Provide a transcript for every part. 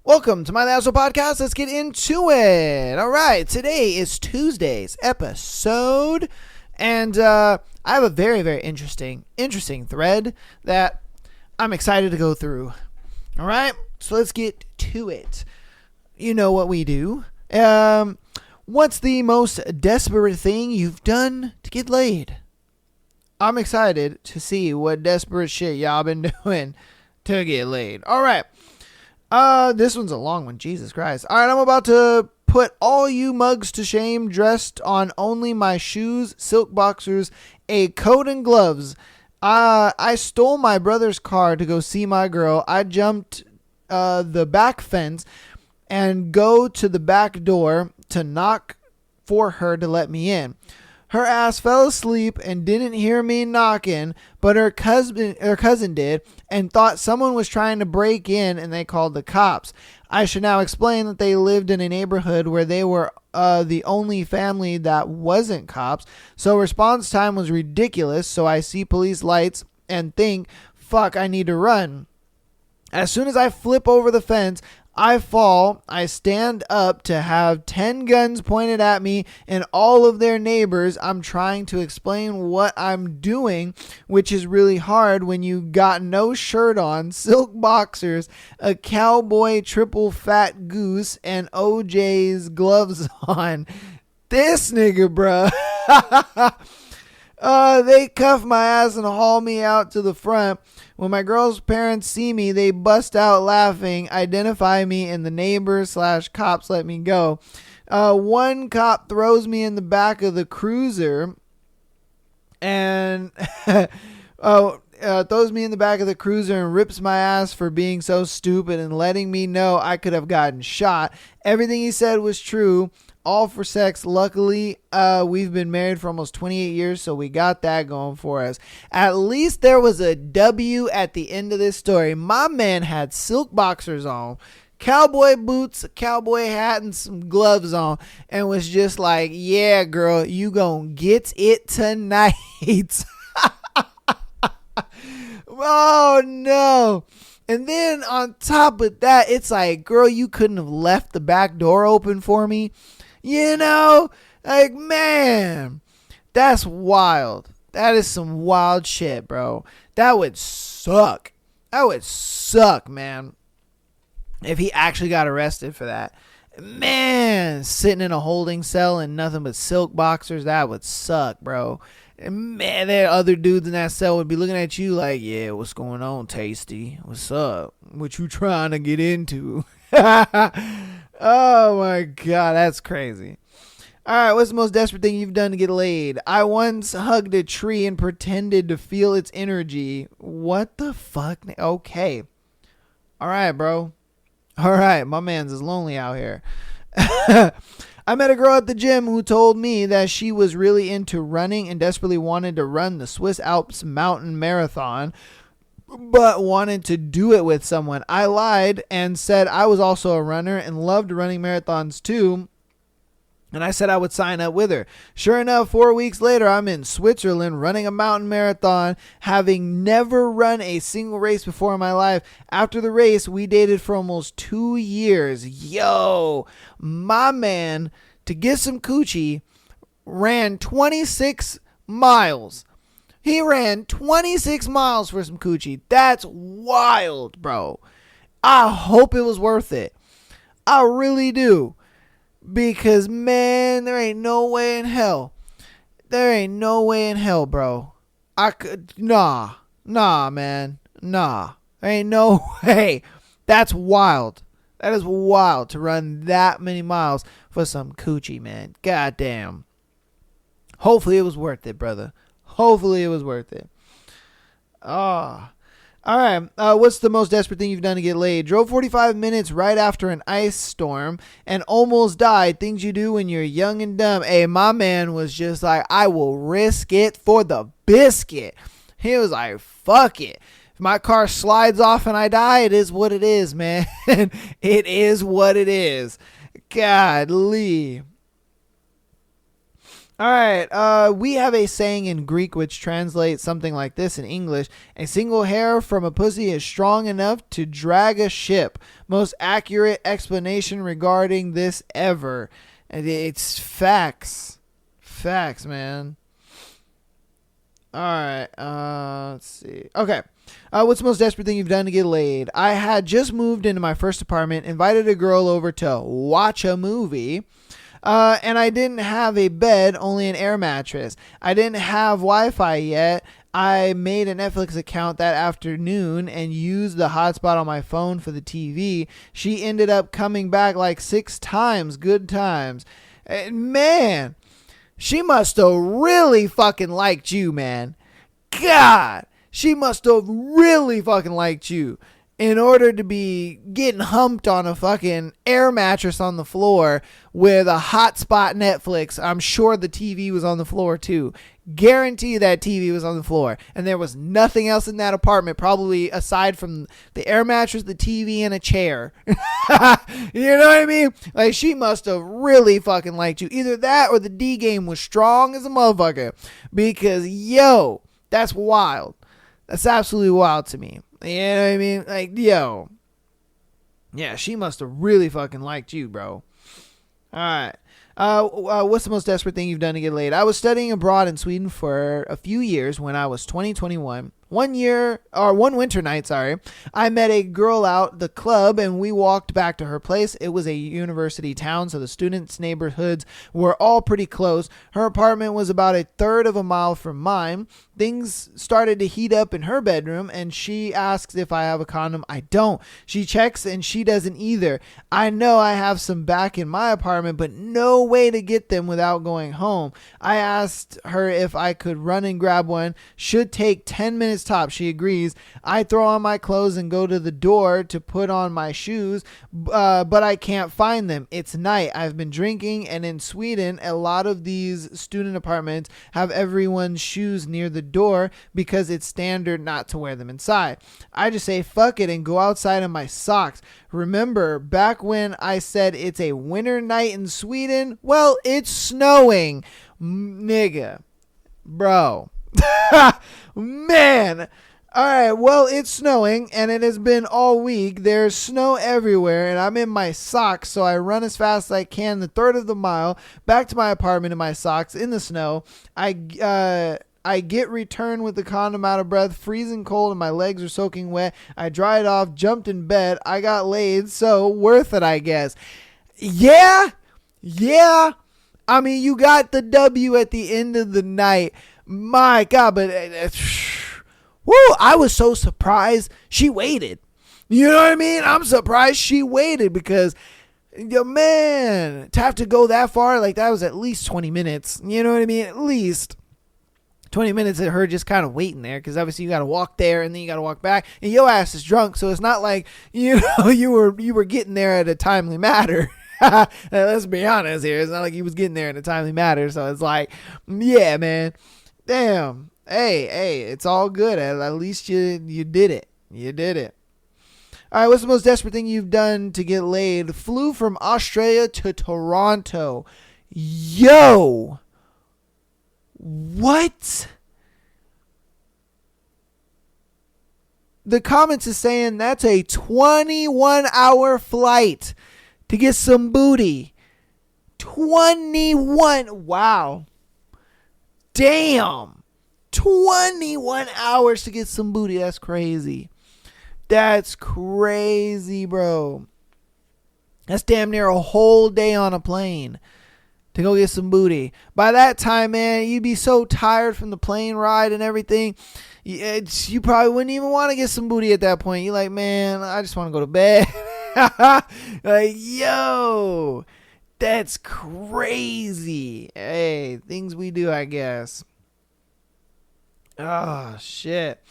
Welcome to my Lasso podcast. Let's get into it. All right, today is Tuesday's episode, and I have a very, very interesting thread that I'm excited to go through. All right, so let's get to it. You know what we do. What's the most desperate thing you've done to get laid? I'm excited to see what desperate shit y'all been doing to get laid. All right. This one's a long one. Jesus Christ. All right, I'm about to put all you mugs to shame dressed on only my shoes, silk boxers, a coat, and gloves. I stole my brother's car to go see my girl. I jumped the back fence and go to the back door to knock for her to let me in. Her ass fell asleep and didn't hear me knocking, but her cousin did and thought someone was trying to break in, and they called the cops. I should now explain that they lived in a neighborhood where they were the only family that wasn't cops, so response time was ridiculous. So I see police lights and think, fuck, I need to run. As soon as I flip over the fence, I fall. I stand up to have 10 guns pointed at me and all of their neighbors. I'm trying to explain what I'm doing, which is really hard when you got no shirt on, silk boxers, a cowboy triple fat goose, and OJ's gloves on. This nigga, bruh. They cuff my ass and haul me out to the front. When my girl's parents see me, they bust out laughing, identify me, and the neighbors / cops let me go. One cop throws me in the back of the cruiser and throws me in the back of the cruiser and rips my ass for being so stupid and letting me know I could have gotten shot. Everything he said was true. All for sex. Luckily, we've been married for almost 28 years, so we got that going for us. At least there was a W at the end of this story. My man had silk boxers on, cowboy boots, a cowboy hat, and some gloves on, and was just like, yeah, girl, you gonna get it tonight. Oh, no. And then on top of that, it's like, girl, you couldn't have left the back door open for me. You know, like, man, that's wild. That is some wild shit, bro. That would suck. That would suck, man. If he actually got arrested for that. Man, sitting in a holding cell and nothing but silk boxers, that would suck, bro. And man, there other dudes in that cell would be looking at you like, yeah, what's going on, Tasty? What's up? What you trying to get into? Oh my God, that's crazy. All right, what's the most desperate thing you've done to get laid? I once hugged a tree and pretended to feel its energy. What the fuck? Okay. All right, bro. All right, my man's is lonely out here. I met a girl at the gym who told me that she was really into running and desperately wanted to run the Swiss Alps Mountain Marathon, but wanted to do it with someone. I lied and said I was also a runner and loved running marathons too, and I said I would sign up with her. Sure enough, 4 weeks later, I'm in Switzerland running a mountain marathon, having never run a single race before in my life. After the race, we dated for almost 2 years. Yo, my man, to get some coochie, ran 26 miles. He ran 26 miles for some coochie. That's wild, bro. I hope it was worth it. I really do. Because, man, there ain't no way in hell. There ain't no way in hell, bro. Nah, man. Nah. There ain't no way. That's wild. That is wild to run that many miles for some coochie, man. Goddamn. Hopefully it was worth it, brother. Hopefully it was worth it. Oh. All right. What's the most desperate thing you've done to get laid? Drove 45 minutes right after an ice storm and almost died. Things you do when you're young and dumb. Hey, my man was just like, I will risk it for the biscuit. He was like, fuck it. If my car slides off and I die, it is what it is, man. It is what it is. Godly. All right. We have a saying in Greek which translates something like this in English: a single hair from a pussy is strong enough to drag a ship. Most accurate explanation regarding this ever. And it's facts. Facts, man. All right. Let's see. Okay. What's the most desperate thing you've done to get laid? I had just moved into my first apartment, invited a girl over to watch a movie. And I didn't have a bed, only an air mattress. I didn't have Wi-Fi yet. I made a Netflix account that afternoon and used the hotspot on my phone for the TV. She ended up coming back like 6 times. Good times. And man, she must have really fucking liked you, man. God, she must have really fucking liked you in order to be getting humped on a fucking air mattress on the floor with a hotspot Netflix. I'm sure the TV was on the floor too. Guarantee that TV was on the floor. And there was nothing else in that apartment, probably aside from the air mattress, the TV, and a chair. You know what I mean? Like, she must have really fucking liked you. Either that or the D game was strong as a motherfucker. Because, yo, that's wild. That's absolutely wild to me. You know what I mean? Like, yo. Yeah, she must have really fucking liked you, bro. All right. What's the most desperate thing you've done to get laid? I was studying abroad in Sweden for a few years when I was 21. One winter night, I met a girl out the club and we walked back to her place. It was a university town, so the students' neighborhoods were all pretty close. Her apartment was about a third of a mile from mine. Things started to heat up in her bedroom and she asks if I have a condom. I don't. She checks and she doesn't either. I know I have some back in my apartment, but no way to get them without going home. I asked her if I could run and grab one. Should take 10 minutes top. She agrees. I throw on my clothes and go to the door to put on my shoes, but I can't find them. It's night. I've been drinking, and in Sweden, a lot of these student apartments have everyone's shoes near the door because it's standard not to wear them inside. I just say fuck it and go outside in my socks. Remember back when I said it's a winter night in Sweden? Well, it's snowing, nigga, bro. Man. All right, well, it's snowing and it has been all week. There's snow everywhere and I'm in my socks, so I run as fast as I can the third of the mile back to my apartment in my socks in the snow. I get returned with the condom out of breath, freezing cold, and my legs are soaking wet. I dry it off, jumped in bed. I got laid, so worth it, I guess. Yeah. I mean, you got the W at the end of the night. My God, but woo, I was so surprised she waited. You know what I mean? I'm surprised she waited because, man, to have to go that far, like that was at least 20 minutes. You know what I mean? At least 20 minutes of her just kind of waiting there because obviously you got to walk there and then you got to walk back and your ass is drunk. So it's not like, you were getting there at a timely matter. Let's be honest here. It's not like he was getting there in a timely matter. So it's like, yeah, man. Damn. Hey, it's all good. At least you did it. You did it. All right, what's the most desperate thing you've done to get laid? Flew from Australia to Toronto. Yo. What? The comments is saying that's a 21-hour flight to get some booty. 21. Wow. Damn. 21 hours to get some booty. That's crazy. That's crazy, bro. That's damn near a whole day on a plane to go get some booty. By that time, man, you'd be so tired from the plane ride and everything. You probably wouldn't even want to get some booty at that point. You're like, man, I just want to go to bed. Like, yo, that's crazy. Hey, things we do, I guess. Oh, shit.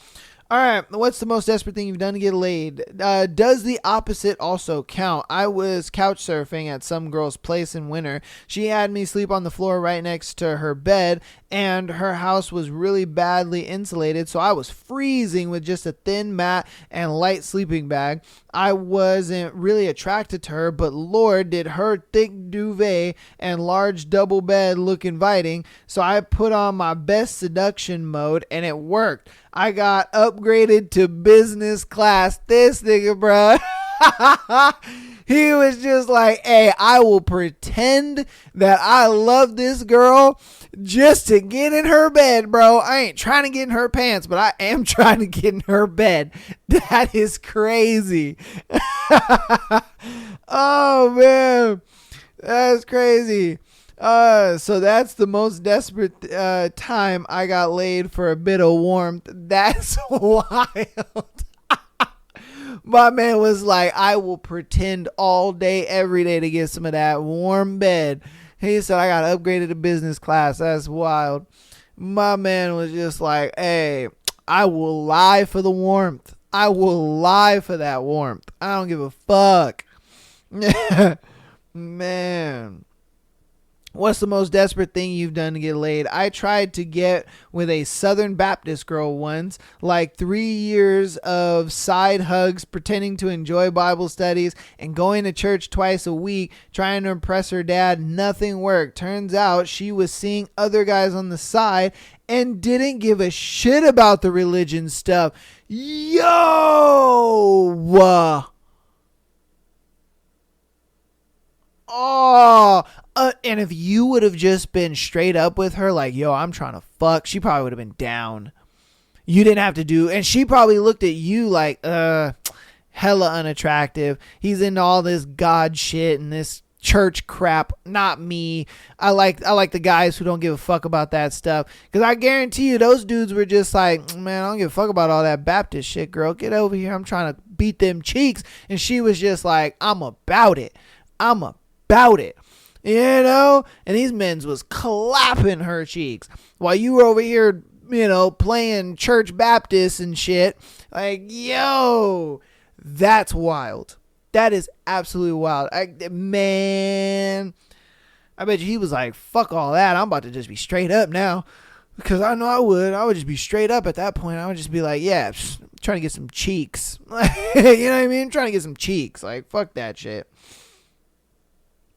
All right, what's the most desperate thing you've done to get laid? Does the opposite also count? I was couch surfing at some girl's place in winter. She had me sleep on the floor right next to her bed, and her house was really badly insulated, so I was freezing with just a thin mat and light sleeping bag. I wasn't really attracted to her, but Lord, did her thick duvet and large double bed look inviting, so I put on my best seduction mode, and it worked. I got upgraded to business class. This nigga, bro. He was just like, hey, I will pretend that I love this girl just to get in her bed, bro. I ain't trying to get in her pants, but I am trying to get in her bed. That is crazy. Oh, man. That's crazy. So that's the most desperate time I got laid for a bit of warmth. That's wild. My man was like, I will pretend all day, every day to get some of that warm bed. He said, I got upgraded to business class. That's wild. My man was just like, hey, I will lie for the warmth. I will lie for that warmth. I don't give a fuck. Man. What's the most desperate thing you've done to get laid? I tried to get with a Southern Baptist girl once, like 3 years of side hugs, pretending to enjoy Bible studies, and going to church twice a week, trying to impress her dad. Nothing worked. Turns out she was seeing other guys on the side and didn't give a shit about the religion stuff. Yo! Oh, and if you would have just been straight up with her, like, yo, I'm trying to fuck, she probably would have been down. You didn't have to do, and she probably looked at you like, hella unattractive. He's into all this God shit and this church crap. Not me. I like the guys who don't give a fuck about that stuff. Because I guarantee you, those dudes were just like, man, I don't give a fuck about all that Baptist shit, girl. Get over here. I'm trying to beat them cheeks. And she was just like, I'm about it. You know, and these men's was clapping her cheeks while you were over here, you know, playing church Baptist and shit. Like, yo, that's wild. That is absolutely wild. Man, I bet you he was like, fuck all that. I'm about to just be straight up now. Because I know I would just be straight up at that point. I would just be like, yeah, trying to get some cheeks. You know what I mean? Trying to get some cheeks. Like, fuck that shit.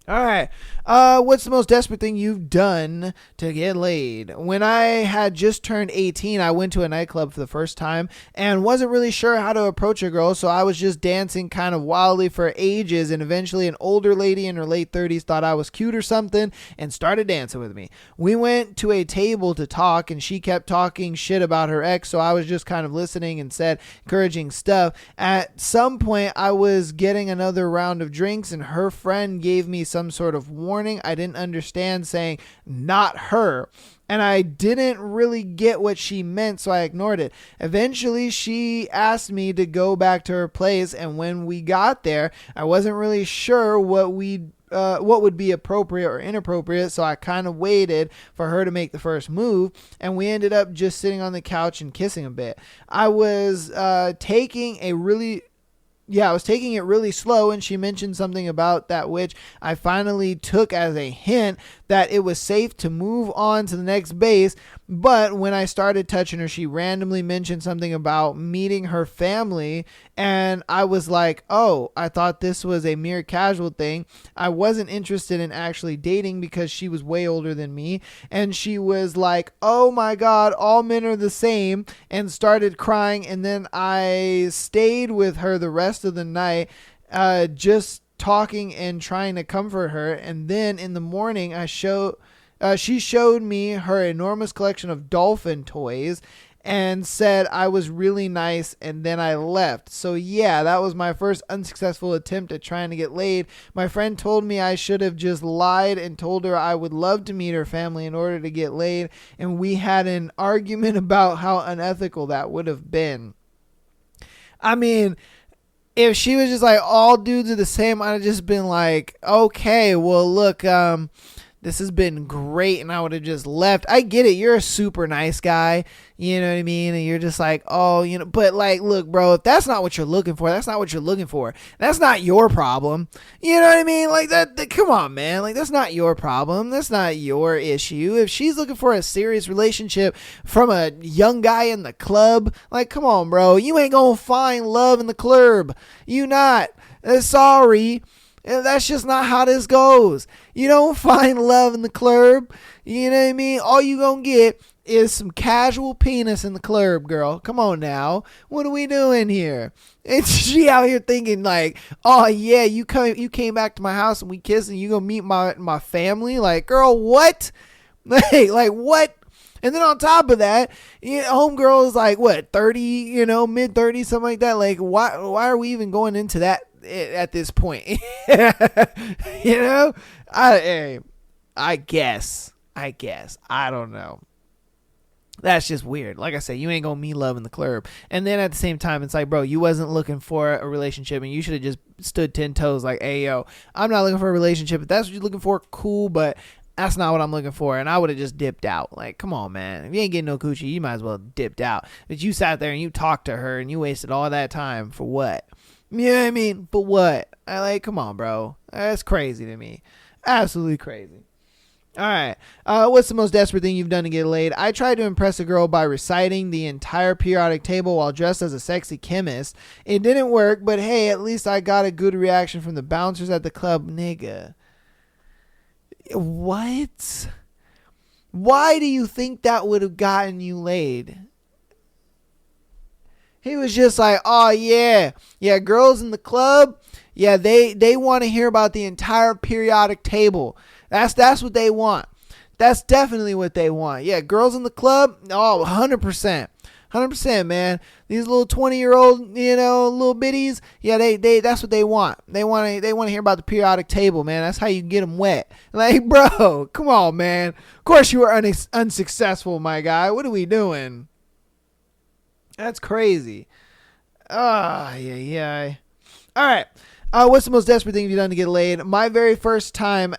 All right. What's the most desperate thing you've done to get laid? When I had just turned 18, I went to a nightclub for the first time and wasn't really sure how to approach a girl, so I was just dancing kind of wildly for ages, and eventually an older lady in her late 30s thought I was cute or something and started dancing with me. We went to a table to talk, and she kept talking shit about her ex, so I was just kind of listening and said encouraging stuff. At some point, I was getting another round of drinks, and her friend gave me some sort of warning I didn't understand, saying not her, and I didn't really get what she meant, so I ignored it. Eventually she asked me to go back to her place, and when we got there, I wasn't really sure what would be appropriate or inappropriate, so I kind of waited for her to make the first move, and we ended up just sitting on the couch and kissing a bit. I was taking it really slow, and she mentioned something about that which I finally took as a hint that it was safe to move on to the next base. But when I started touching her, she randomly mentioned something about meeting her family, and I was like, oh, I thought this was a mere casual thing. I wasn't interested in actually dating because she was way older than me, and she was like, oh my God, all men are the same, and started crying. And then I stayed with her the rest of the night, just talking and trying to comfort her. And then in the morning, she showed me her enormous collection of dolphin toys and said I was really nice, and then I left. So yeah, that was my first unsuccessful attempt at trying to get laid. My friend told me I should have just lied and told her I would love to meet her family in order to get laid, and we had an argument about how unethical that would have been. I mean, if she was just like, all dudes are the same, I'd have just been like, okay, well, look, This has been great, and I would have just left. I get it. You're a super nice guy. You know what I mean? And you're just like, oh, but like, look, bro, if that's not what you're looking for, that's not what you're looking for. That's not your problem. You know what I mean? Like that come on, man. Like, that's not your problem. That's not your issue. If she's looking for a serious relationship from a young guy in the club, like, come on, bro. You ain't gonna find love in the club. You not. Sorry. That's just not how this goes. You don't find love in the club. You know what I mean? All you gonna get is some casual penis in the club, girl. Come on now. What are we doing here? And she out here thinking like, oh yeah, you came back to my house and we kissed and you gonna meet my family? Like, girl, what? Like what? And then on top of that, homegirl is like, what, 30, mid-30s, something like that. Like, why are we even going into that at this point? I guess. I don't know. That's just weird. Like I said, you ain't gonna meet love in the club. And then at the same time, it's like, bro, you wasn't looking for a relationship and you should have just stood 10 toes like, hey, yo, I'm not looking for a relationship. If that's what you're looking for, cool, but that's not what I'm looking for. And I would have just dipped out. Like, come on, man. If you ain't getting no coochie, you might as well have dipped out. But you sat there and you talked to her and you wasted all that time for what? You know what I mean? For what? Come on, bro. That's crazy to me. Absolutely crazy. All right. What's the most desperate thing you've done to get laid? I tried to impress a girl by reciting the entire periodic table while dressed as a sexy chemist. It didn't work, but hey, at least I got a good reaction from the bouncers at the club. Nigga. What? Why do you think that would have gotten you laid? He was just like, oh yeah, girls in the club, yeah, they want to hear about the entire periodic table. That's what they want. That's definitely what they want. Yeah, girls in the club, oh, 100%. 100%, man. These little 20-year-old, little bitties, yeah, they that's what they want. They want to hear about the periodic table, man. That's how you get them wet. Like, bro, come on, man. Of course you were unsuccessful, my guy. What are we doing? That's crazy. Yeah. All right. What's the most desperate thing you've done to get laid? My very first time,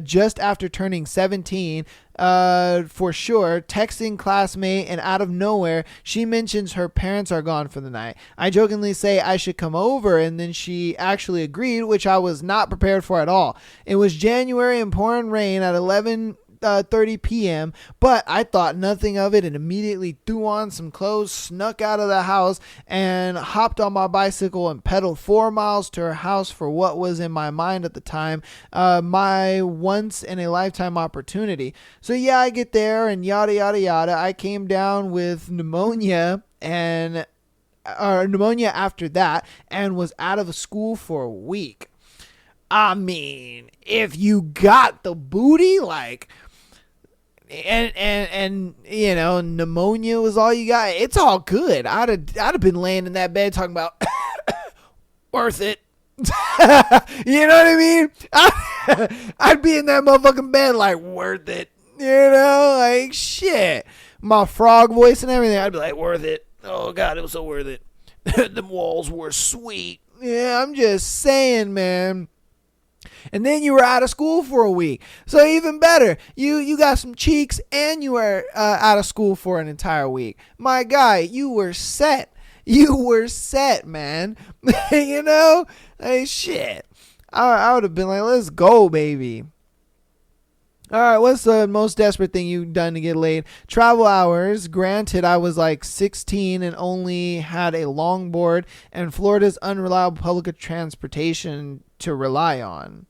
just after turning 17, for sure, texting classmate, and out of nowhere, she mentions her parents are gone for the night. I jokingly say I should come over, and then she actually agreed, which I was not prepared for at all. It was January and pouring rain at 11:30 p.m., but I thought nothing of it and immediately threw on some clothes, snuck out of the house, and hopped on my bicycle and pedaled 4 miles to her house for what was in my mind at the time my once in a lifetime opportunity. So yeah, I get there and yada yada yada. I came down with pneumonia after that and was out of school for a week. I mean, if you got the booty, like, and pneumonia was all you got, it's all good. I'd have been laying in that bed talking about worth it. You know what I mean? I'd be in that motherfucking bed like, worth it. Like, shit. My frog voice and everything, I'd be like, worth it. Oh God, it was so worth it. The walls were sweet. Yeah, I'm just saying, man. And then you were out of school for a week. So even better. You got some cheeks and you were out of school for an entire week. My guy, you were set. You were set, man. Like, shit. I would have been like, let's go, baby. All right, what's the most desperate thing you've done to get laid? Travel hours. Granted, I was like 16 and only had a longboard and Florida's unreliable public transportation to rely on.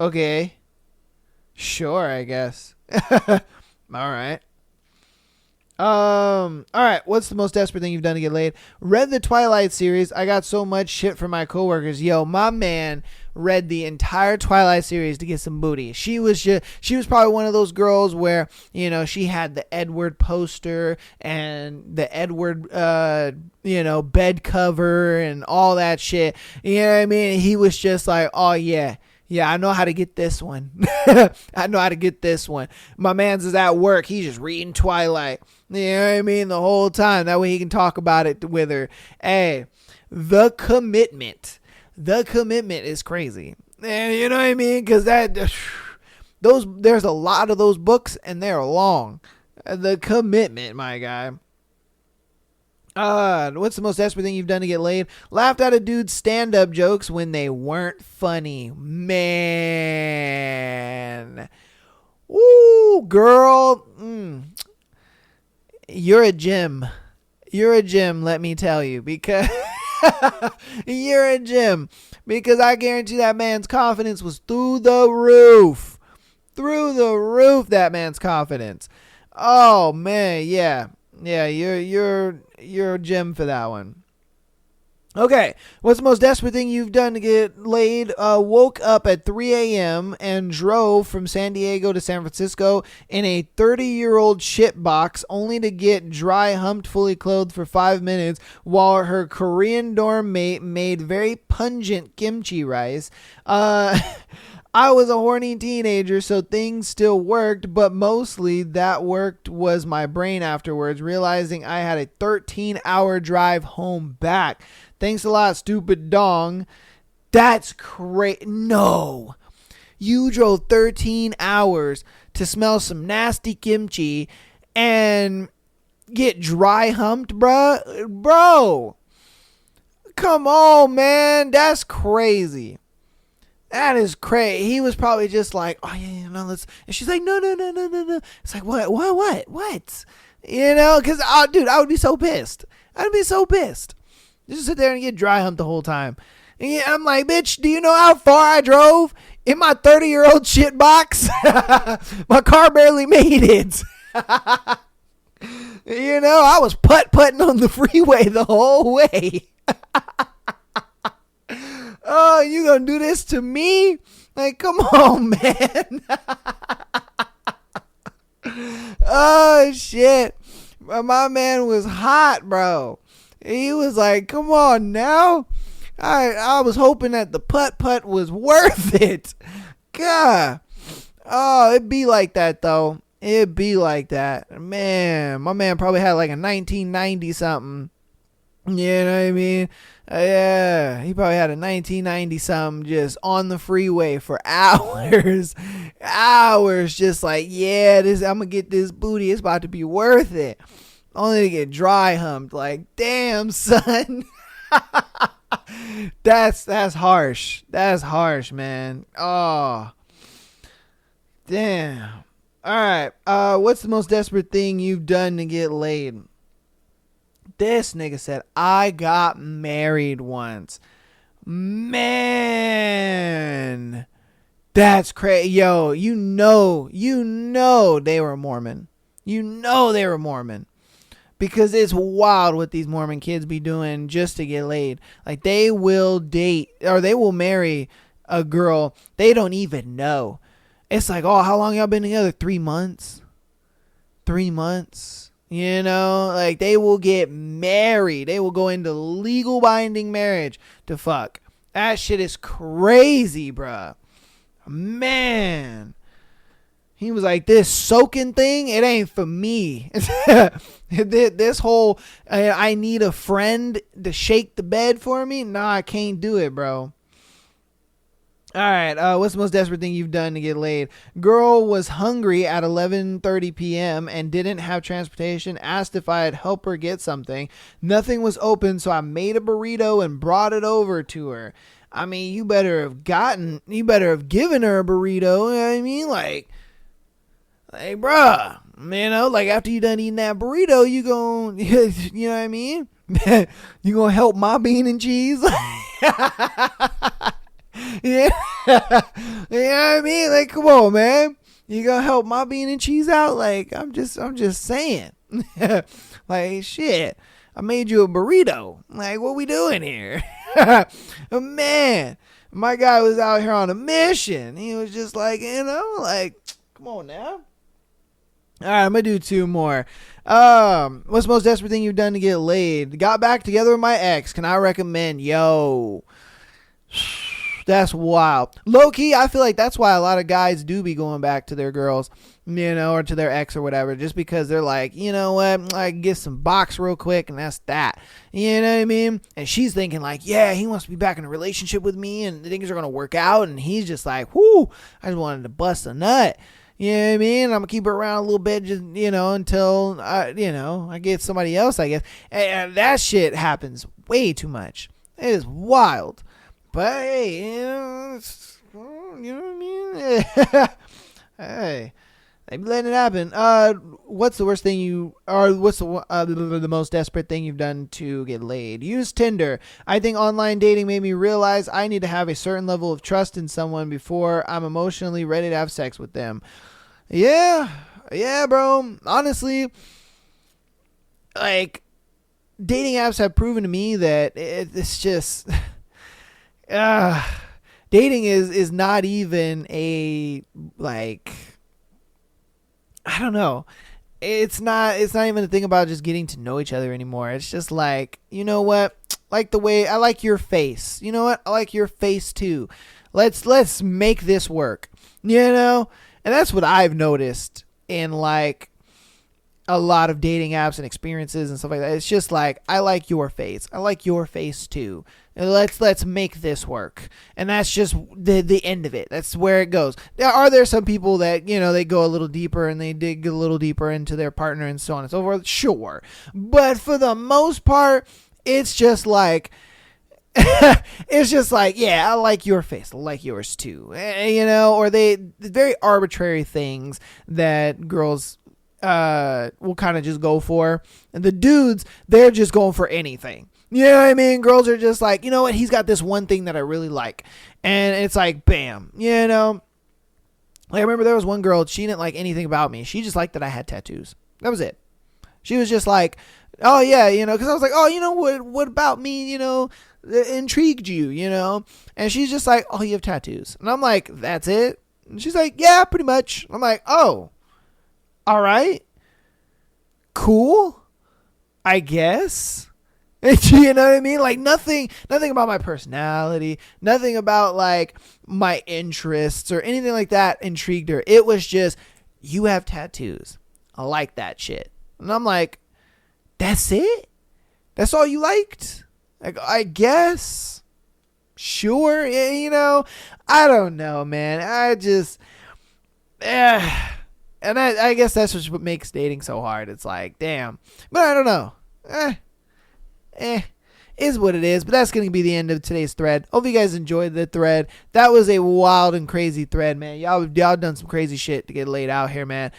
Okay. Sure, I guess. All right. All right. What's the most desperate thing you've done to get laid? Read the Twilight series. I got so much shit from my coworkers. Yo, my man read the entire Twilight series to get some booty. She was probably one of those girls where, she had the Edward poster and the Edward, bed cover and all that shit. You know what I mean? He was just like, oh yeah. Yeah, I know how to get this one. I know how to get this one. My man's is at work. He's just reading Twilight. You know what I mean? The whole time. That way he can talk about it with her. Hey, the commitment. The commitment is crazy. And you know what I mean? Because there's a lot of those books and they're long. The commitment, my guy. What's the most desperate thing you've done to get laid? Laughed at a dude's stand-up jokes when they weren't funny. Man. Ooh, girl. You're a gem. You're a gem, let me tell you. Because you're a gem. Because I guarantee that man's confidence was through the roof. Through the roof, that man's confidence. Oh, man, yeah. Yeah, you're a gem for that one. Okay, what's the most desperate thing you've done to get laid? Woke up at 3 a.m. and drove from San Diego to San Francisco in a 30-year-old shit box only to get dry humped fully clothed for 5 minutes while her Korean dorm mate made very pungent kimchi rice. I was a horny teenager, so things still worked, but mostly that worked was my brain afterwards, realizing I had a 13-hour drive home back. Thanks a lot, stupid dong. That's crazy. No. You drove 13 hours to smell some nasty kimchi and get dry humped, bruh? Bro. Come on, man. That's crazy. That is crazy. He was probably just like, oh, yeah, no, let's. And she's like, no. It's like, what? You know, because, dude, I would be so pissed. I'd be so pissed. Just sit there and get dry humped the whole time. And I'm like, bitch, do you know how far I drove in my 30-year-old shit box? My car barely made it. You know, I was putt-putting on the freeway the whole way. Oh, you gonna do this to me? Like, come on, man. Oh, shit. My man was hot, bro. He was like, come on now. I was hoping that the putt-putt was worth it. God. Oh, it'd be like that, though. It'd be like that. Man, my man probably had like a 1990 something. You know what I mean? Yeah, he probably had a 1990 something just on the freeway for hours. Hours just like, yeah, I'm going to get this booty. It's about to be worth it. Only to get dry humped. Like, damn, son. That's harsh. That's harsh, man. Oh. Damn. All right. What's the most desperate thing you've done to get laid? This nigga said, I got married once. Man. That's crazy. Yo, you know they were Mormon. You know they were Mormon. Because it's wild what these Mormon kids be doing just to get laid. Like, they will date or they will marry a girl they don't even know. It's like, oh, how long y'all been together? 3 months? 3 months? You know, like, they will get married. They will go into legal binding marriage to fuck. That shit is crazy, bruh. Man. He was like, this soaking thing, it ain't for me. This whole, I need a friend to shake the bed for me. Nah, I can't do it, bro. All right, what's the most desperate thing you've done to get laid? Girl was hungry at 11:30 p.m. and didn't have transportation. Asked if I'd help her get something. Nothing was open, so I made a burrito and brought it over to her. I mean, you better have given her a burrito. You know what I mean? Like, bruh, you know, like, after you done eating that burrito, you gon', you know what I mean? You gonna help my bean and cheese? Yeah. You know what I mean? Like, come on, man. You gonna help my bean and cheese out? Like, I'm just saying. Like, shit. I made you a burrito. Like, what we doing here? Man, my guy was out here on a mission. He was just like, you know, like, come on now. All right, I'm going to do 2 more. What's the most desperate thing you've done to get laid? Got back together with my ex. Can I recommend? Yo. That's wild. Low key, I feel like that's why a lot of guys do be going back to their girls, or to their ex or whatever, just because they're like, you know what, I can get some box real quick and that's that. You know what I mean? And she's thinking like, yeah, he wants to be back in a relationship with me and things are going to work out. And he's just like, whoo, I just wanted to bust a nut. You know what I mean? I'm going to keep her around a little bit, just, until, I get somebody else, I guess. And that shit happens way too much. It is wild. But hey, you know what I mean? Hey, they be letting it happen. What's the worst thing what's the most desperate thing you've done to get laid? Use Tinder. I think online dating made me realize I need to have a certain level of trust in someone before I'm emotionally ready to have sex with them. Yeah, bro. Honestly, like, dating apps have proven to me that it's just... dating is not even a, like, I don't know. It's not even a thing about just getting to know each other anymore. It's just like, you know what? Like the way I like your face. You know what? I like your face too. Let's make this work. And that's what I've noticed in like a lot of dating apps and experiences and stuff like that. It's just like, I like your face. I like your face too. And let's make this work. And that's just the end of it. That's where it goes. Are there some people that, they go a little deeper and they dig a little deeper into their partner and so on and so forth? Sure. But for the most part, it's just like, yeah, I like your face. I like yours too. Or very arbitrary things that girls will kind of just go for. And the dudes, they're just going for anything. You know what I mean? Girls are just like, you know what? He's got this one thing that I really like. And it's like, bam. Like, I remember there was one girl, she didn't like anything about me. She just liked that I had tattoos. That was it. She was just like, oh yeah, because I was like, oh, what about me, intrigued you, And she's just like, oh, you have tattoos. And I'm like, that's it? And she's like, yeah, pretty much. I'm like, oh, all right. Cool. I guess. You know what I mean? Like nothing about my personality, nothing about like my interests or anything like that intrigued her. It was just, you have tattoos. I like that shit. And I'm like, that's it? That's all you liked? Like, I guess. Sure. I don't know, man. I just, and I guess that's what makes dating so hard. It's like, damn. But I don't know. Is what it is. But that's going to be the end of today's thread. Hope you guys enjoyed the thread. That was a wild and crazy thread, man. Y'all done some crazy shit to get laid out here, man.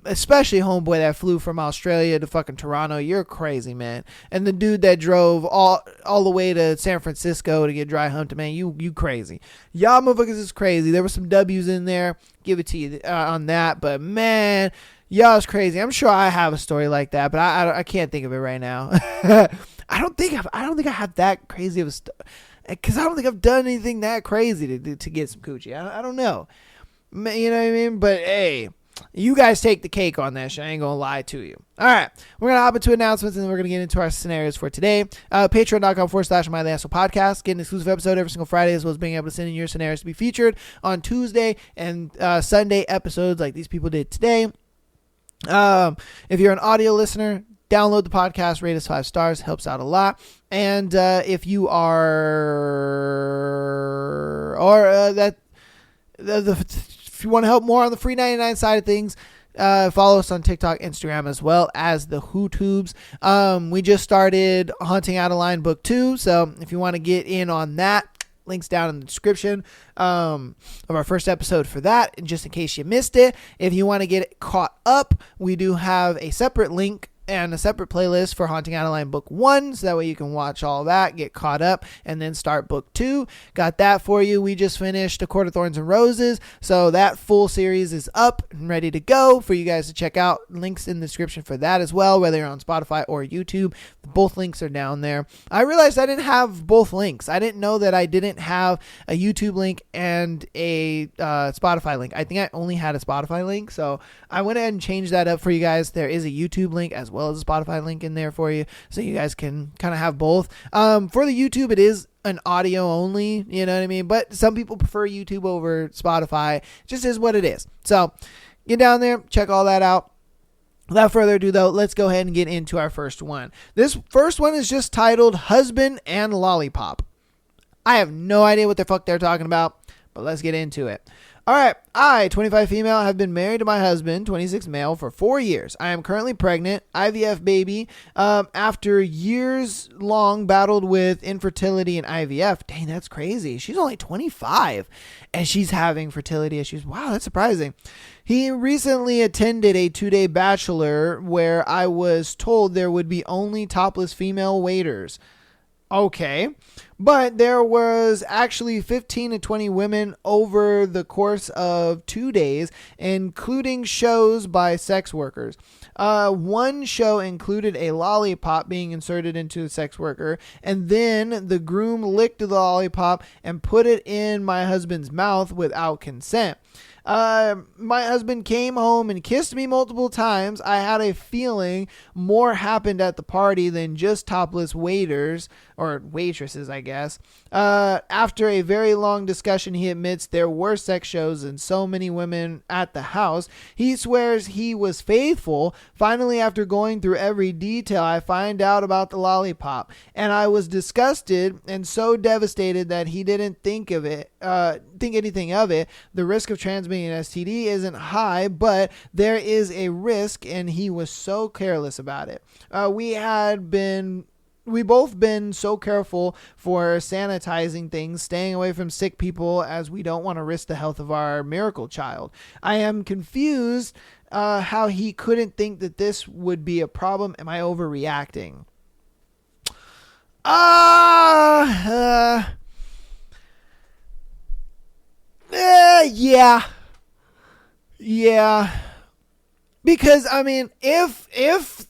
Especially homeboy that flew from Australia to fucking Toronto. You're crazy, man. And the dude that drove all the way to San Francisco to get dry humped, man. You crazy. Y'all motherfuckers is crazy. There were some W's in there. Give it to you on that. But man, y'all is crazy. I'm sure I have a story like that, but I can't think of it right now. I don't think I have that crazy of a because I don't think I've done anything that crazy to get some coochie. I don't know. You know what I mean? But hey, you guys take the cake on that shit. I ain't gonna lie to you. All right, we're gonna hop into announcements and then we're gonna get into our scenarios for today. Patreon.com/MyLastPodcast. Get an exclusive episode every single Friday, as well as being able to send in your scenarios to be featured on Tuesday and Sunday episodes like these people did today. If you're an audio listener, download the podcast, rate us 5 stars, helps out a lot. And if you are, if you want to help more on the free 99 side of things, follow us on TikTok, Instagram, as well as the HooTubes. We just started Haunting Adeline Book 2, so if you want to get in on that, links down in the description of our first episode for that, and just in case you missed it. If you want to get caught up, we do have a separate link and a separate playlist for Haunting Adeline Book 1, so that way you can watch all that, get caught up, and then start Book 2. Got that for you. We just finished A Court of Thorns and Roses, so that full series is up and ready to go for you guys to check out. Links in the description for that as well, whether you're on Spotify or YouTube. Both links are down there. I realized I didn't have both links. I didn't know that I didn't have a YouTube link and a Spotify link. I think I only had a Spotify link, so I went ahead and changed that up for you guys. There is a YouTube link as well as a Spotify link in there for you, so you guys can kind of have both. For the YouTube, it is an audio only, you know what I mean? But some people prefer YouTube over Spotify. It just is what it is. So get down there, check all that out. Without further ado, though, let's go ahead and get into our first one. This first one is just titled Husband and Lollipop. I have no idea what the fuck they're talking about, but let's get into it. All right. I, 25 female, have been married to my husband, 26 male, for 4 years. I am currently pregnant, IVF baby, after years long battled with infertility and IVF. Dang, that's crazy. She's only 25 and she's having fertility issues. Wow, that's surprising. He recently attended a 2-day bachelor where I was told there would be only topless female waiters. Okay. But there was actually 15 to 20 women over the course of 2 days, including shows by sex workers. One show included a lollipop being inserted into a sex worker, and then the groom licked the lollipop and put it in my husband's mouth without consent. My husband came home and kissed me multiple times. I had a feeling more happened at the party than just topless waiters or waitresses, I guess. After a very long discussion, he admits there were sex shows and so many women at the house. He swears he was faithful. Finally, after going through every detail, I find out about the lollipop, and I was disgusted and so devastated that he didn't think anything of it. The risk of transmitting an STD isn't high, but there is a risk, and he was so careless about it. We both been so careful for sanitizing things, staying away from sick people, as we don't want to risk the health of our miracle child. I am confused how he couldn't think that this would be a problem. Am I overreacting? Yeah. Because, I mean, if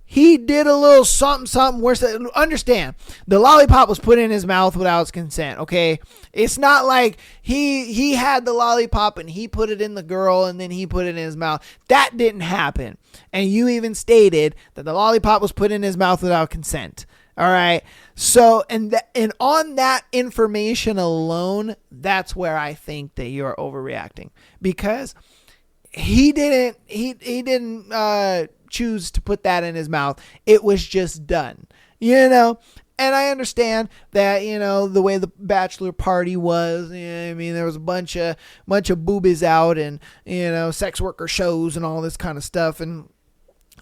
he did a little something worse, understand, the lollipop was put in his mouth without his consent, okay? It's not like he had the lollipop and he put it in the girl and then he put it in his mouth. That didn't happen. And you even stated that the lollipop was put in his mouth without consent. All right. So, and on that information alone, that's where I think that you're overreacting, because he didn't choose to put that in his mouth. It was just done, and I understand that, the way the bachelor party was, I mean, there was a bunch of boobies out and, sex worker shows and all this kind of stuff. And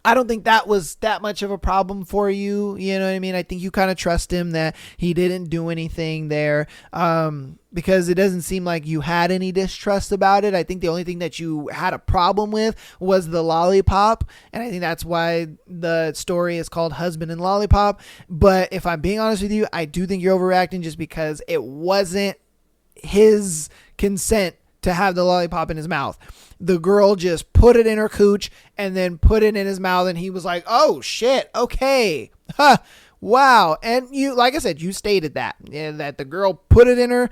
I don't think that was that much of a problem for you. You know what I mean? I think you kind of trust him that he didn't do anything there, because it doesn't seem like you had any distrust about it. I think the only thing that you had a problem with was the lollipop. And I think that's why the story is called Husband and Lollipop. But if I'm being honest with you, I do think you're overreacting, just because it wasn't his consent to have the lollipop in his mouth. The girl just put it in her cooch and then put it in his mouth, and he was like, oh shit, okay. Huh. Wow. And you, like I said, you stated that the girl put it in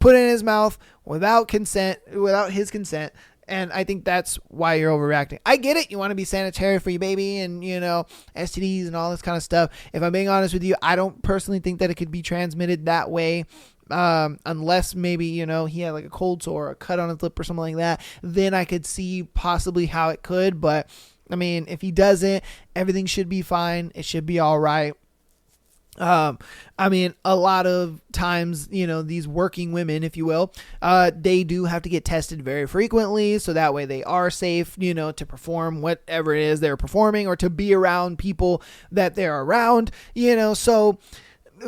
his mouth without his consent. And I think that's why you're overreacting. I get it. You want to be sanitary for your baby and, STDs and all this kind of stuff. If I'm being honest with you, I don't personally think that it could be transmitted that way. Unless maybe, he had like a cold sore or a cut on his lip or something like that, then I could see possibly how it could. But I mean, if he doesn't, everything should be fine. It should be all right. I mean, a lot of times, these working women, if you will, they do have to get tested very frequently. So that way they are safe, to perform whatever it is they're performing, or to be around people that they're around, so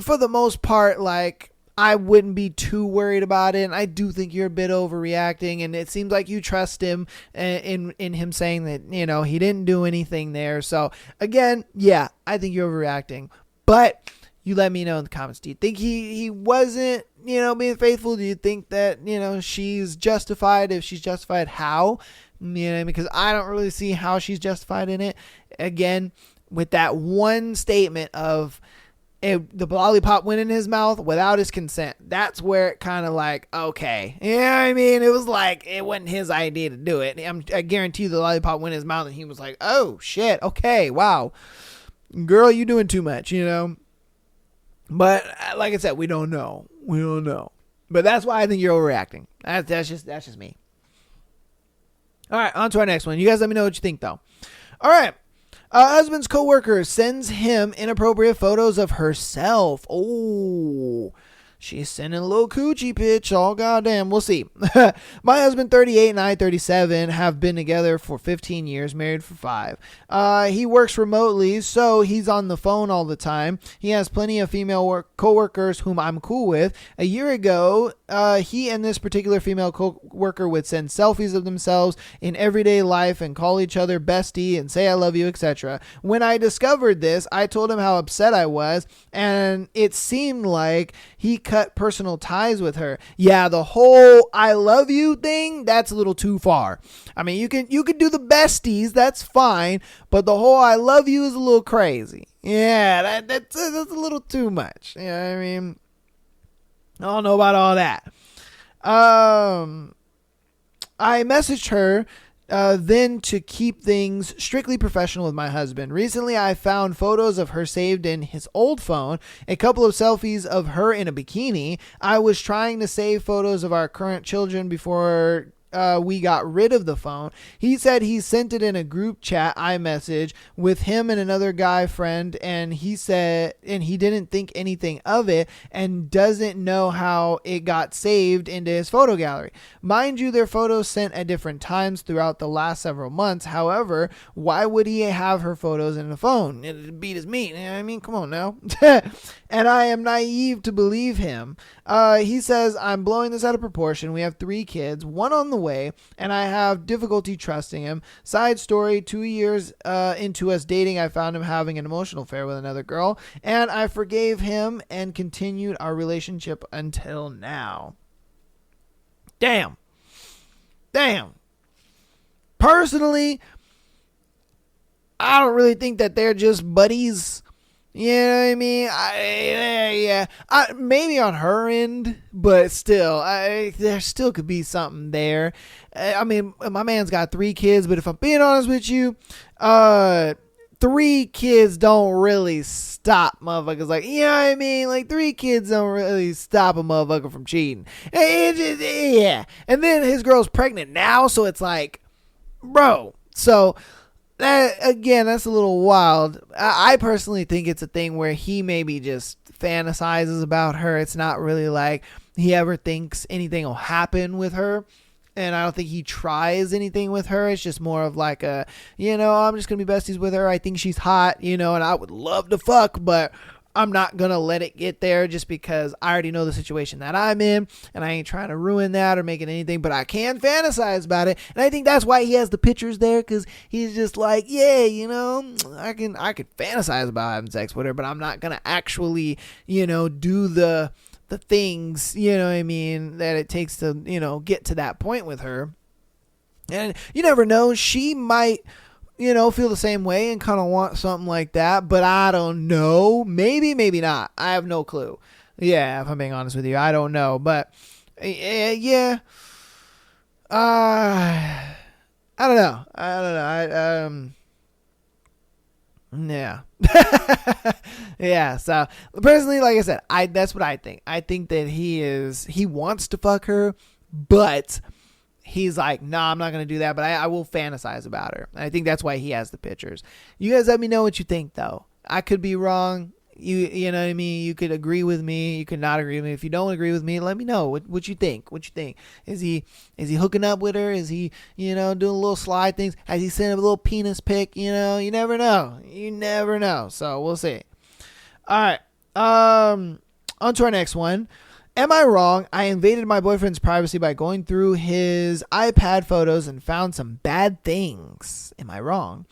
for the most part, like, I wouldn't be too worried about it. And I do think you're a bit overreacting, and it seems like you trust him in him saying that, he didn't do anything there. So again, yeah, I think you're overreacting, but you let me know in the comments. Do you think he wasn't, being faithful? Do you think that, she's justified? If she's justified, how? Because I don't really see how she's justified in it. Again, with that one statement of, the lollipop went in his mouth without his consent. That's where it kind of like, okay. I mean, it was like, it wasn't his idea to do it. I guarantee you the lollipop went in his mouth and he was like, oh shit. Okay. Wow. Girl, you doing too much, But like I said, we don't know. We don't know. But that's why I think you're overreacting. That's just me. All right, on to our next one. You guys let me know what you think, though. All right. Husband's coworker sends him inappropriate photos of herself. Oh, she's sending a little coochie pitch. Oh, goddamn. We'll see. My husband, 38, and I, 37, have been together for 15 years, married for 5. He works remotely, so he's on the phone all the time. He has plenty of female coworkers whom I'm cool with. A year ago, he and this particular female coworker would send selfies of themselves in everyday life and call each other bestie and say I love you, etc. When I discovered this, I told him how upset I was, and it seemed like he cut personal ties with her. Yeah, the whole I love you thing, that's a little too far. I mean, you can do the besties, that's fine, but the whole I love you is a little crazy. Yeah, that's a little too much. You know what I mean? I don't know about all that. I messaged her then to keep things strictly professional with my husband. Recently, I found photos of her saved in his old phone, a couple of selfies of her in a bikini. I was trying to save photos of our current children before we got rid of the phone. He said he sent it in a group chat iMessage with him and another guy friend, and he said he didn't think anything of it and doesn't know how it got saved into his photo gallery. Mind you, their photos sent at different times throughout the last several months. However, why would he have her photos in the phone? It'd beat his meat. You know what I mean? Come on now. And I am naive to believe him. He says, I'm blowing this out of proportion. We have 3 kids, 1 on the way, and I have difficulty trusting him. Side story, 2 years into us dating, I found him having an emotional affair with another girl, and I forgave him and continued our relationship until now. Damn. Personally, I don't really think that they're just buddies. You know what I mean? Maybe on her end, but still, there still could be something there. I mean, my man's got 3 kids, but if I'm being honest with you, 3 kids don't really stop motherfuckers. Like, you know what I mean? Like, 3 kids don't really stop a motherfucker from cheating. Yeah. And then his girl's pregnant now, so it's like, bro. So that, again, that's a little wild. I personally think it's a thing where he maybe just fantasizes about her. It's not really like he ever thinks anything will happen with her. And I don't think he tries anything with her. It's just more of like a, I'm just going to be besties with her. I think she's hot, and I would love to fuck, but I'm not going to let it get there just because I already know the situation that I'm in, and I ain't trying to ruin that or make it anything, but I can fantasize about it. And I think that's why he has the pictures there, because he's just like, yeah, I can fantasize about having sex with her, but I'm not going to actually, do the things, what I mean, that it takes to, get to that point with her. And you never know, she might, feel the same way and kind of want something like that, but I don't know. Maybe not. I have no clue. Yeah, if I'm being honest with you, I don't know, but yeah. I don't know. Yeah. Yeah, so personally, like I said, that's what I think. I think that he wants to fuck her, but he's like, nah, I'm not going to do that, but I will fantasize about her. And I think that's why he has the pictures. You guys let me know what you think, though. I could be wrong. You know what I mean? You could agree with me. You could not agree with me. If you don't agree with me, let me know what you think. What you think? Is he hooking up with her? Is he, doing little slide things? Has he sent a little penis pic? You never know. You never know. So we'll see. All right. On to our next one. Am I wrong? I invaded my boyfriend's privacy by going through his iPad photos and found some bad things. Am I wrong?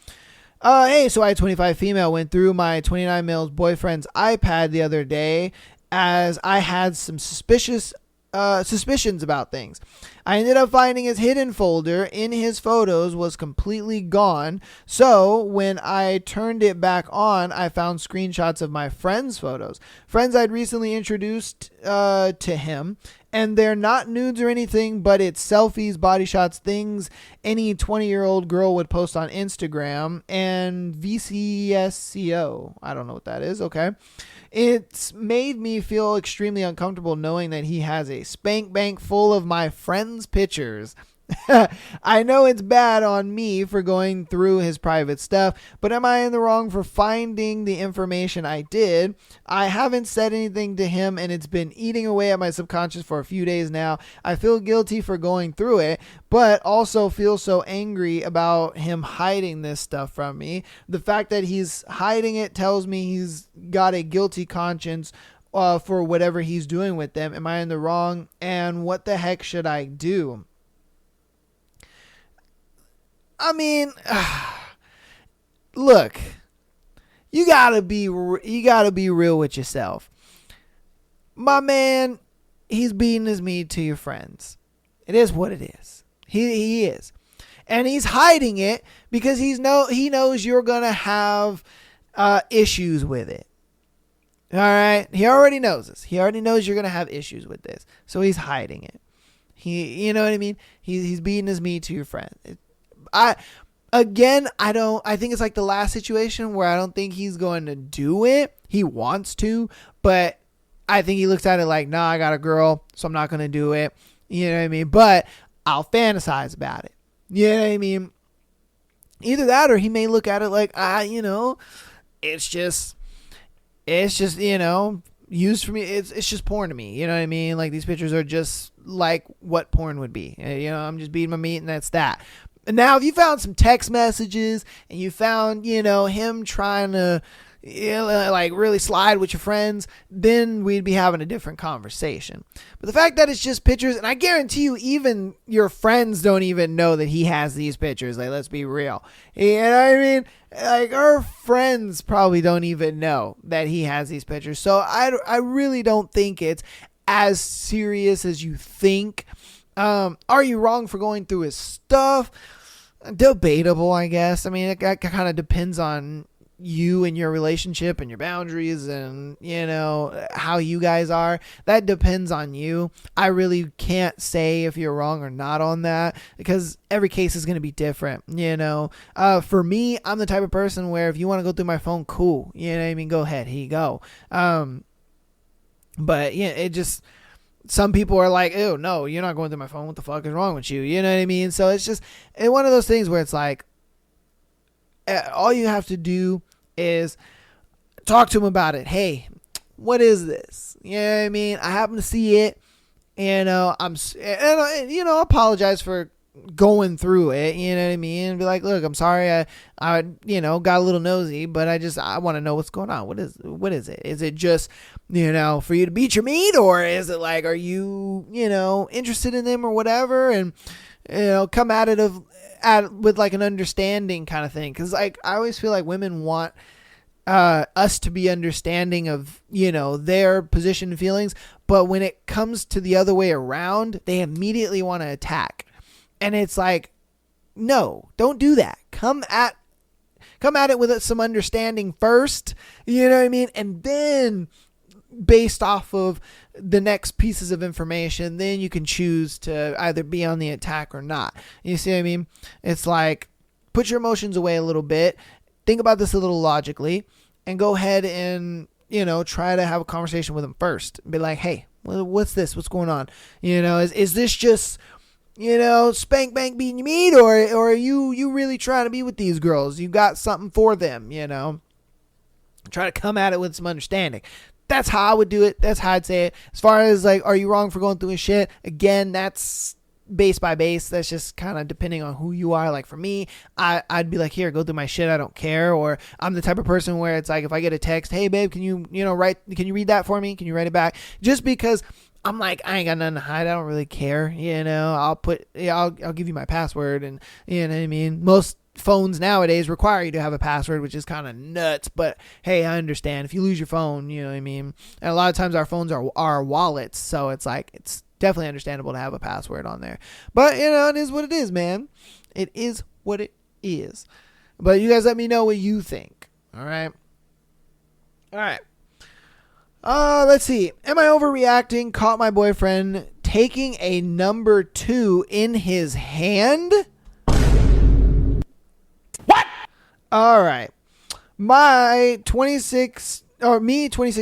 Hey, so I, 25 female, went through my 29 male's boyfriend's iPad the other day as I had some suspicions about things. I ended up finding his hidden folder in his photos was completely gone. So when I turned it back on, I found screenshots of my friend's photos. Friends I'd recently introduced to him. And they're not nudes or anything, but it's selfies, body shots, things any 20-year-old girl would post on Instagram. And VCSCO, I don't know what that is. Okay. It's made me feel extremely uncomfortable knowing that he has a spank bank full of my friends' pictures. I know it's bad on me for going through his private stuff, but am I in the wrong for finding the information I did? I haven't said anything to him, and it's been eating away at my subconscious for a few days now. I feel guilty for going through it, but also feel so angry about him hiding this stuff from me. The fact that he's hiding it tells me he's got a guilty conscience for whatever he's doing with them. Am I in the wrong? And what the heck should I do? I mean, look, you gotta be real with yourself. My man, he's beating his meat to your friends. It is what it is. He is, and he's hiding it because he knows you're gonna have issues with it. All right, he already knows this. He already knows you're gonna have issues with this, so he's hiding it. You know what I mean? He's beating his meat to your friends. I think it's like the last situation where I don't think he's going to do it. He wants to, but I think he looks at it like, nah, I got a girl, so I'm not going to do it. You know what I mean? But I'll fantasize about it. You know what I mean? Either that, or he may look at it like, it's just, used for me. It's just porn to me. You know what I mean? Like, these pictures are just like what porn would be. I'm just beating my meat, and that's that. Now, if you found some text messages and you found, him trying to, really slide with your friends, then we'd be having a different conversation. But the fact that it's just pictures, and I guarantee you, even your friends don't even know that he has these pictures. Like, let's be real. You know what I mean? Like, our friends probably don't even know that he has these pictures. So I really don't think it's as serious as you think. Are you wrong for going through his stuff? Debatable, I guess. I mean, it kind of depends on you and your relationship and your boundaries and, how you guys are. That depends on you. I really can't say if you're wrong or not on that because every case is going to be different, For me, I'm the type of person where if you want to go through my phone, cool. You know what I mean? Go ahead. Here you go. But yeah, it just... Some people are like, ew, no, you're not going through my phone. What the fuck is wrong with you? You know what I mean? So it's just one of those things where it's like, all you have to do is talk to him about it. Hey, what is this? You know what I mean? I happen to see it. Apologize for going through it, you know what I mean? And be like, look, I'm sorry, I got a little nosy, but I want to know what's going on. What is it? Is it just, for you to beat your meat, or is it like, are you, interested in them or whatever? And, come at it with like an understanding kind of thing. Cause like, I always feel like women want, us to be understanding of, their position and feelings. But when it comes to the other way around, they immediately want to attack. And it's like, no, don't do that. Come at it with some understanding first, you know what I mean? And then based off of the next pieces of information, then you can choose to either be on the attack or not. You see what I mean? It's like, put your emotions away a little bit, think about this a little logically, and go ahead and, try to have a conversation with them first. Be like, hey, what's this? What's going on? Is this just... spank bank beating your meat, or are you really trying to be with these girls? You got something for them, Try to come at it with some understanding. That's how I would do it. That's how I'd say it. As far as like, are you wrong for going through his shit? Again, that's base by base. That's just kind of depending on who you are. Like for me, I'd be like, here, go through my shit. I don't care. Or I'm the type of person where it's like, if I get a text, hey babe, can you read that for me? Can you write it back? Just because I'm like, I ain't got nothing to hide. I don't really care. I'll give you my password, and you know what I mean? Most phones nowadays require you to have a password, which is kind of nuts, but hey, I understand. If you lose your phone, you know what I mean? And a lot of times our phones are wallets, so it's like, it's definitely understandable to have a password on there. But, it is what it is, man. It is what it is. But you guys let me know what you think. All right? All right. Let's see. Am I overreacting? Caught my boyfriend taking a number 2 in his hand? What? All right. My 26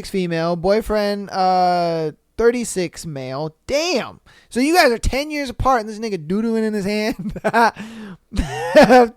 female, boyfriend 36 male. Damn. So you guys are 10 years apart and this nigga doo-dooing in his hand.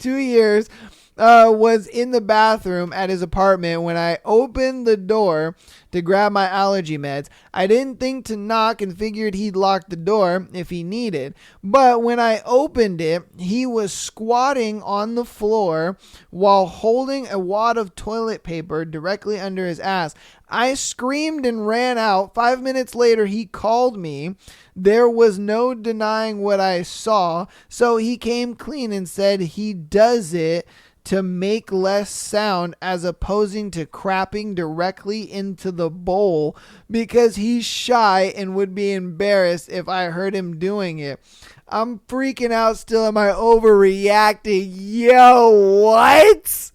2 years. Was in the bathroom at his apartment when I opened the door to grab my allergy meds. I didn't think to knock and figured he'd lock the door if he needed. But when I opened it, he was squatting on the floor while holding a wad of toilet paper directly under his ass. I screamed and ran out. 5 minutes later, he called me. There was no denying what I saw. So he came clean and said he does it to make less sound as opposing to crapping directly into the bowl because he's shy and would be embarrassed if I heard him doing it. I'm freaking out still. Am I overreacting? Yo, what?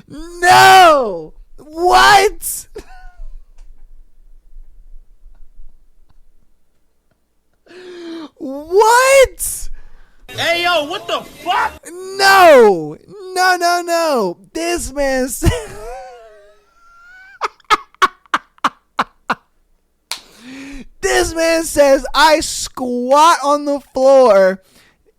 No! What? What? Hey, yo, what the fuck? No! No. This man said... This man says I squat on the floor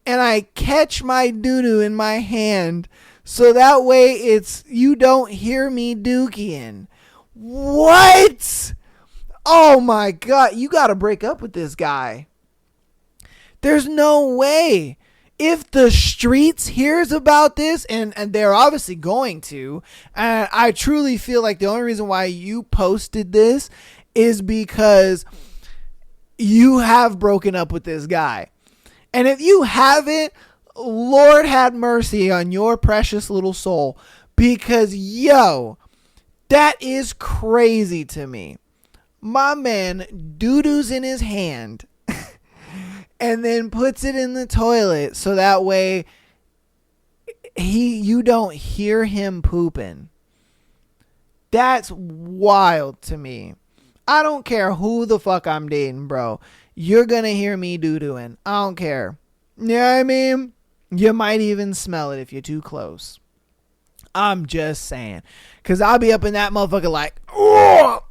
and I catch my doo-doo in my hand so that way it's you don't hear me dookieing. What? Oh my God. You got to break up with this guy. There's no way. If the streets hears about this, and they're obviously going to, and I truly feel like the only reason why you posted this is because you have broken up with this guy. And if you haven't, Lord have mercy on your precious little soul. Because, yo, that is crazy to me. My man doo-doos in his hand and then puts it in the toilet so that way you don't hear him pooping. That's wild to me. I don't care who the fuck I'm dating, bro. You're gonna hear me doo-dooing. I don't care. You know what I mean? You might even smell it if you're too close. I'm just saying. Because I'll be up in that motherfucker like, ooh.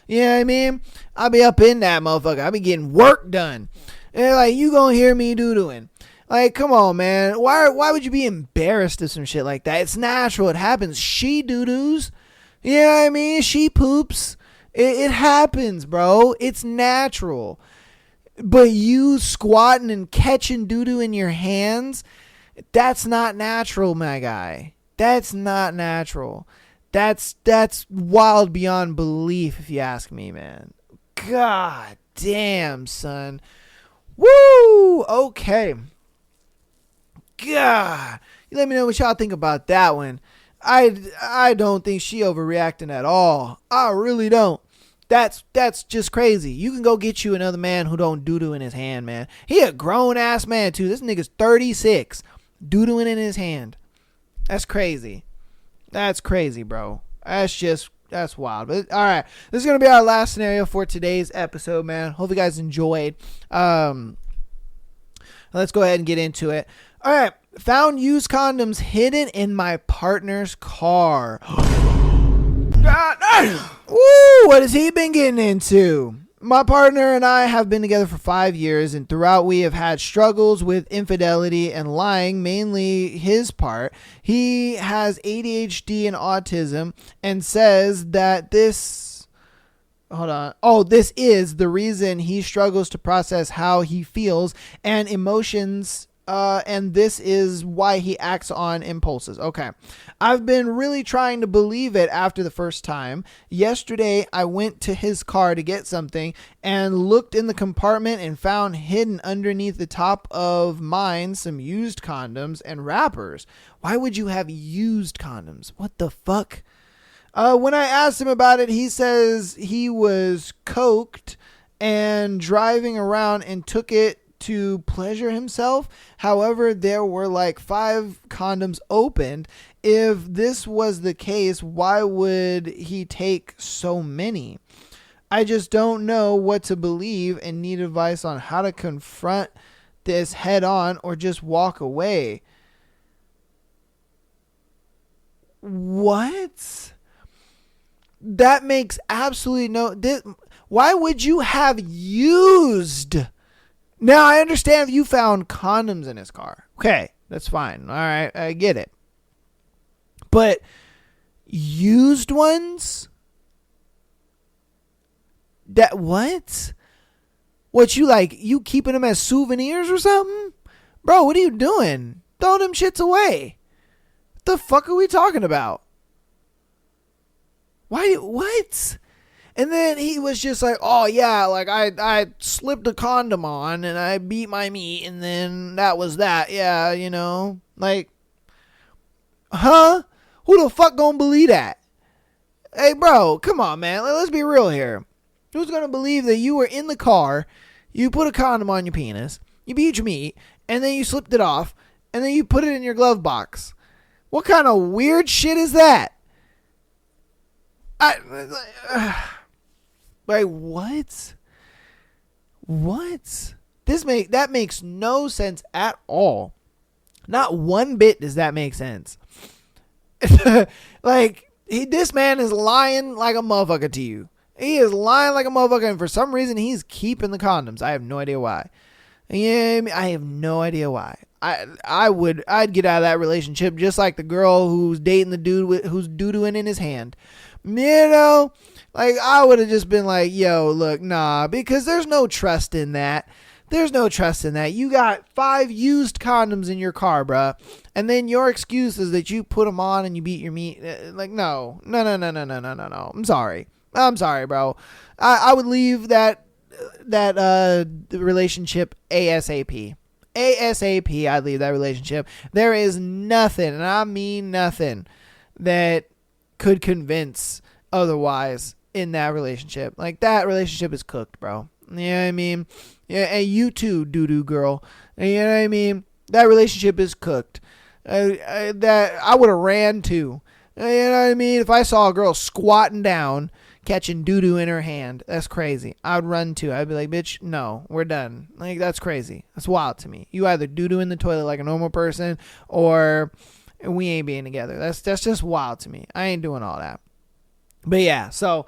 You know what I mean? I'll be up in that motherfucker. I'll be getting work done. And like, you gonna hear me doo-dooing. Like, come on, man. Why would you be embarrassed of some shit like that? It's natural. It happens. She doo-doos. You know what I mean? She poops. It happens, bro. It's natural. But you squatting and catching doo-doo in your hands, that's not natural, my guy. That's not natural. That's wild beyond belief, if you ask me, man. God damn, son. Woo! Okay. God. You let me know what y'all think about that one. I don't think she overreacting at all. I really don't. That's just crazy. You can go get you another man who don't doo-doo in his hand, man. He a grown-ass man, too. This nigga's 36. Doo-dooing in his hand. That's crazy. That's crazy, bro. That's wild. But all right, this is gonna be our last scenario for today's episode, man. Hope you guys enjoyed. Let's go ahead and get into it. All right, found used condoms hidden in my partner's car. God, ooh, what has he been getting into? My partner and I have been together for 5 years, and throughout we have had struggles with infidelity and lying, mainly his part. He has ADHD and autism and says that this is the reason he struggles to process how he feels and emotions. And this is why he acts on impulses. Okay. I've been really trying to believe it after the first time. Yesterday, I went to his car to get something and looked in the compartment and found hidden underneath the top of mine some used condoms and wrappers. Why would you have used condoms? What the fuck? When I asked him about it, he says he was coked and driving around and took it to pleasure himself. However, there were like 5 condoms opened if this was the case, why would he take so many? I just don't know what to believe and need advice on how to confront this head on or just walk away. What? That makes absolutely no... Why would you have used... Now, I understand if you found condoms in his car. Okay, that's fine. All right, I get it. But used ones? That what? What, you keeping them as souvenirs or something? Bro, what are you doing? Throw them shits away. What the fuck are we talking about? Why, what? And then he was just like, oh yeah, like I slipped a condom on and I beat my meat and then that was that. Yeah, you know, like, huh? Who the fuck gonna believe that? Hey bro, come on man, let's be real here. Who's gonna believe that you were in the car, you put a condom on your penis, you beat your meat, and then you slipped it off, and then you put it in your glove box? What kind of weird shit is that? Like what? What? That makes no sense at all. Not one bit does that make sense. Like this man is lying like a motherfucker to you. He is lying like a motherfucker, and for some reason he's keeping the condoms. I have no idea why. Yeah, I have no idea why. I'd get out of that relationship just like the girl who's dating the dude who's doo-dooing in his hand. You know, like I would have just been like, yo, look, nah, because there's no trust in that. There's no trust in that. You got 5 used condoms in your car, bruh. And then your excuse is that you put them on and you beat your meat. Like, no. I'm sorry, bro. I would leave that relationship ASAP. I'd leave that relationship. There is nothing, and I mean nothing, that could convince otherwise in that relationship. Like, that relationship is cooked, bro. You know what I mean? Yeah, and you too, doo-doo girl. You know what I mean? That relationship is cooked. That I would have ran too. You know what I mean? If I saw a girl squatting down, catching doo-doo in her hand, that's crazy. I'd run too. I'd be like, bitch, no, we're done. Like, that's crazy. That's wild to me. You either doo-doo in the toilet like a normal person, or we ain't being together. That's just wild to me. I ain't doing all that. But yeah, so,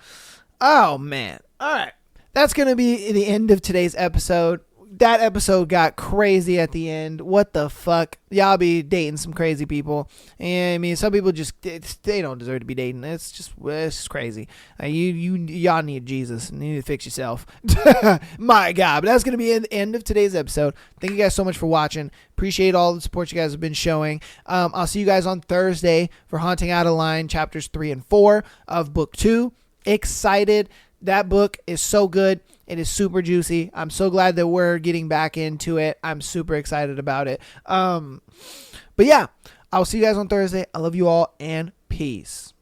oh man. All right. That's going to be the end of today's episode. That episode got crazy at the end. What the fuck? Y'all be dating some crazy people. And I mean, some people just, they don't deserve to be dating. It's just crazy. Y'all need Jesus. You need to fix yourself. My God. But that's going to be the end of today's episode. Thank you guys so much for watching. Appreciate all the support you guys have been showing. I'll see you guys on Thursday for Haunting Out of Line chapters 3 and 4 of book 2. Excited. That book is so good. It is super juicy. I'm so glad that we're getting back into it. I'm super excited about it. But yeah, I'll see you guys on Thursday. I love you all, and peace.